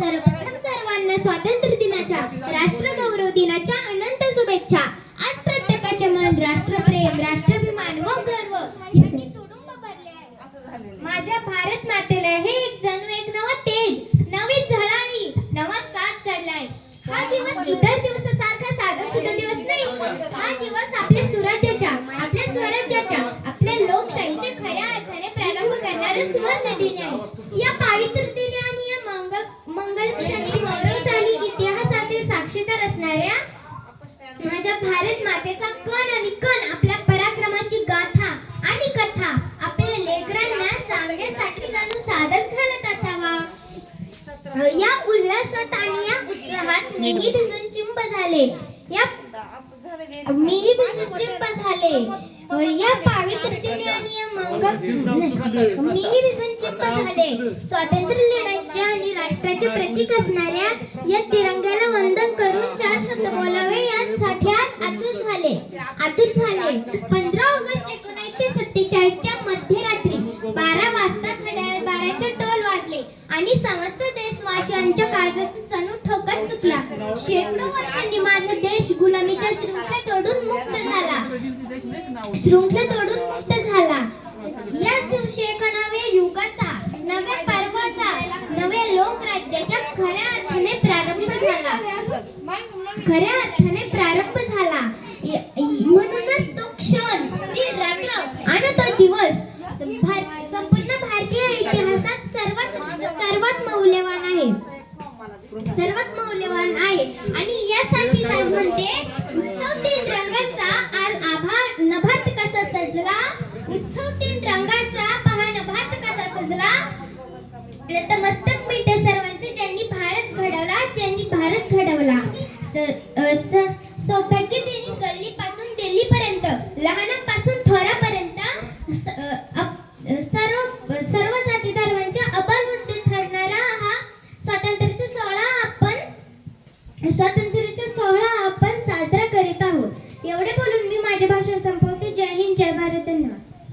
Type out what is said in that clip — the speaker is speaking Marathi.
सर्वप्रथम सर्वांना स्वातंत्र्य दिनाच्या, राष्ट्रगौरव दिनाच्या अनंत शुभेच्छा. आज प्रत्येकाचे मन राष्ट्रप्रेम, राष्ट्राभिमान व गर्व यांनी तुडुंब भरले आहे. माझ्या भारत मातेला हे एक जणू एक नवं तेज, नवी झळाळी, नवा साथ चढलाय. हा दिवस इतर दिवसासारखा साधा सुद्धा दिवस नाही. हा दिवस आपल्या सुराज्याच्या, आपल्या स्वराज्याच्या, आपल्या लोकशाहीचे खऱ्या अर्थाने प्रारंभ करणारे सुवर्ण दिन आहे. या पवित्र दिनी आणि या मंगल क्षणी गौरवशाली इतिहासाचे साक्षीदार असणाऱ्या माझ्या भारत मातेचा कण आणि कण आपल्या पराक्रमाची गाथा आणि कथा आपल्या लेकरांना सांगण्यासाठी जणू साधच घालत असावा. या उल्हासात आणि या उत्साहात मीही भिजून चिंब झाले. मीही भिजून चिंब झाले. या पवित्र दिनी आणि या मीही भिजून चिंब झाले. स्वातंत्र्य लढ्याच्या आणि राष्ट्राचे प्रतीक असणाऱ्या या तिरंग्याला वंदन करून 4 शब्द बोलावे यासाठी आज आतुर झाले. 15 ऑगस्ट 1947 च्या मध्यरात्री 12 वाजता घड्याळ 12चे टोल वाजले आणि समस्त देशवासियांच्या काळजाचा जणू ठोकाच चुकला. शेकडो वर्षांनी माझा देश गुलामीच्या शृंखला तोडून मुक्त झाला. याच दिवशी एका नव्या युगाचा, नव्या पर्वाचा, नव्या लोकराज्याच्या खऱ्या अर्थाने प्रारंभ झाला. म्हणूनच तो क्षण, ती रात्र आणि तो दिवस संपूर्ण भारतीय इतिहासात सर्वात मौल्यवान आहे. आणि यासाठी आज म्हणते, उत्सव 3 रंगांचा आज नभात कसा सजला. उत्सव 3 रंगांचा पहा नभात कसा सजला. नतमस्तक मिळते सर्वांचे ज्यांनी भारत घडवला. सौभाग्य दिनी गल्लीपासून दिल्लीपर्यंत, लहानापासून थोरापर्यंत सर्व जाती धर्मांच्या अबलवृत्ती ठरणारा हा स्वातंत्र्याचा सोहळा आपण साजरा करीत आहोत. एवढे बोलून मी माझे भाषण संपवते. जय हिंद, जय भारत.